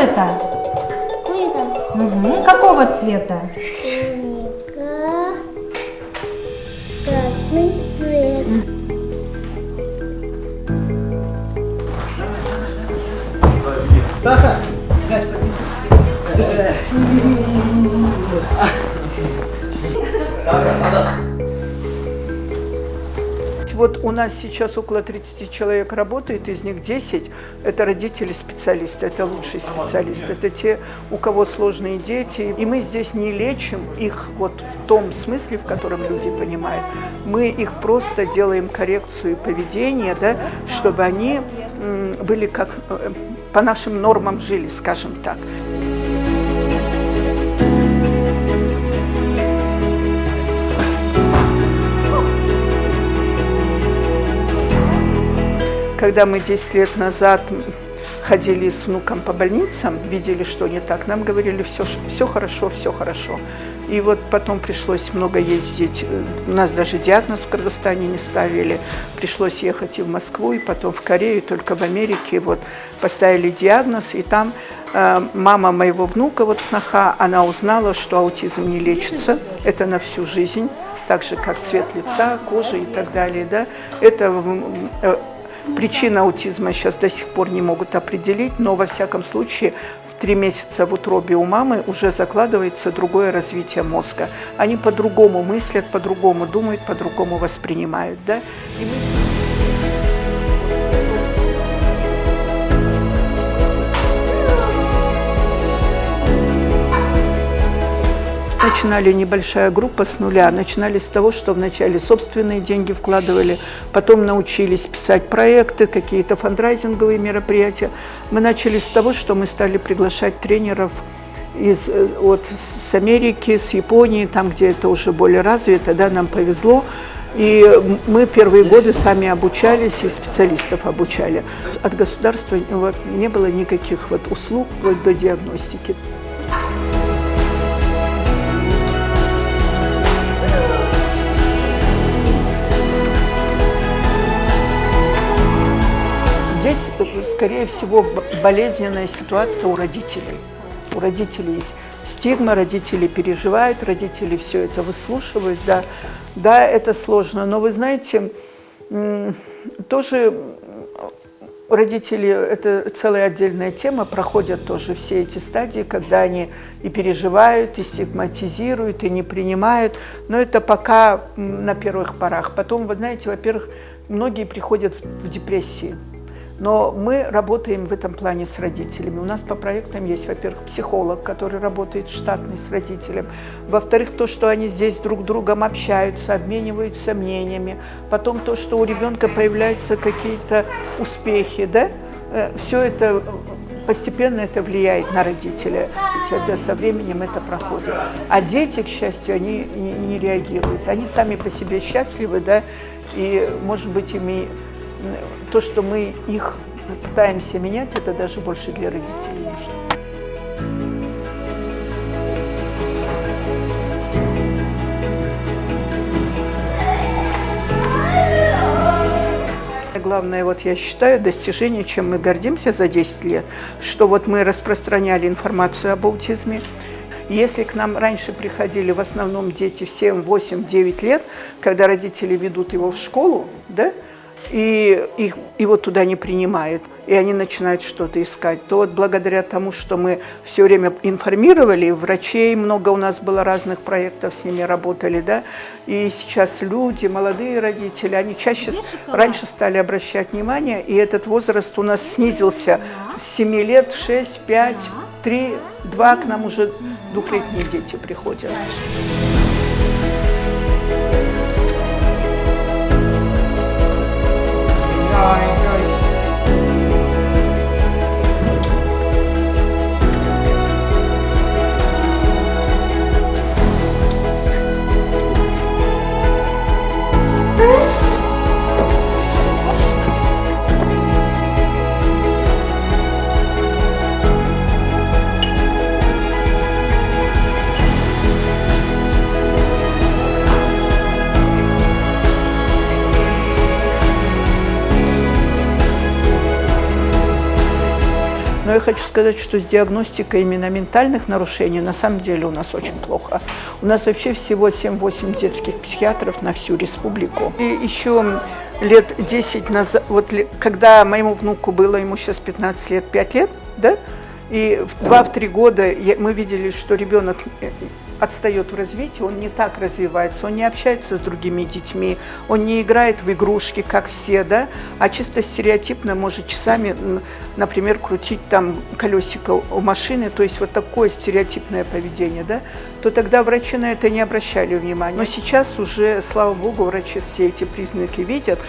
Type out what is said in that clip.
это? Книга. Угу. Какого цвета? Книга. Красный цвет. Вот у нас сейчас около 30 человек работает, из них 10 – это родители-специалисты, это лучшие специалисты, это те, у кого сложные дети. И мы здесь не лечим их вот в том смысле, в котором люди понимают. Мы их просто делаем коррекцию поведения, да, чтобы они были как по нашим нормам жили, скажем так. Когда мы 10 лет назад ходили с внуком по больницам, видели, что не так, нам говорили, все хорошо, все хорошо. И вот потом пришлось много ездить, у нас даже диагноз в Кыргызстане не ставили, пришлось ехать и в Москву, и потом в Корею, только в Америке вот поставили диагноз, и там мама моего внука, вот сноха, она узнала, что аутизм не лечится, это на всю жизнь, так же, как цвет лица, кожи и так далее, да, это причина аутизма сейчас до сих пор не могут определить, но во всяком случае в 3 месяца в утробе у мамы уже закладывается другое развитие мозга. Они по-другому мыслят, по-другому думают, по-другому воспринимают. Да? И мы... Начинали небольшая группа с нуля, начинали с того, что вначале собственные деньги вкладывали, потом научились писать проекты, какие-то фандрайзинговые мероприятия. Мы начали с того, что мы стали приглашать тренеров с Америки, с Японии, там, где это уже более развито, да, нам повезло. И мы первые годы сами обучались и специалистов обучали. От государства не было никаких услуг вплоть до диагностики. Здесь, скорее всего, болезненная ситуация у родителей. У родителей есть стигма, родители переживают, родители все это выслушивают. Да, да, это сложно, но вы знаете, тоже родители, это целая отдельная тема, проходят тоже все эти стадии, когда они и переживают, и стигматизируют, и не принимают. Но это пока на первых порах. Потом, вы знаете, во-первых, многие приходят в депрессии. Но мы работаем в этом плане с родителями. У нас по проектам есть, во-первых, психолог, который работает штатный с родителем. Во-вторых, то, что они здесь друг с другом общаются, обмениваются мнениями. Потом то, что у ребенка появляются какие-то успехи, да? Все это постепенно это влияет на родителя. Ведь со временем это проходит. А дети, к счастью, они не реагируют. Они сами по себе счастливы, да? И, может быть, то, что мы их пытаемся менять, это даже больше для родителей нужно. Главное, я считаю, достижение, чем мы гордимся за 10 лет, что мы распространяли информацию об аутизме. Если к нам раньше приходили в основном дети в 7, 8, 9 лет, когда родители ведут его в школу, да, и его туда не принимают, и они начинают что-то искать, то благодаря тому, что мы все время информировали, врачей много у нас было разных проектов, с ними работали, да, и сейчас люди, молодые родители, они чаще раньше стали обращать внимание, и этот возраст у нас снизился с 7 лет, 6, 5, 3, 2, к нам уже 2-летние дети приходят. Но я хочу сказать, что с диагностикой именно ментальных нарушений на самом деле у нас очень плохо. У нас вообще всего 7-8 детских психиатров на всю республику. И еще лет 10 назад, вот когда моему внуку было, ему сейчас 15 лет, 5 лет, да, и в 2-3 года мы видели, что ребенок отстает в развитии, он не так развивается, он не общается с другими детьми, он не играет в игрушки, как все, да, а чисто стереотипно может часами, например, крутить там колесико у машины, то есть вот такое стереотипное поведение, да, то тогда врачи на это не обращали внимания. Но сейчас уже, слава богу, врачи все эти признаки видят.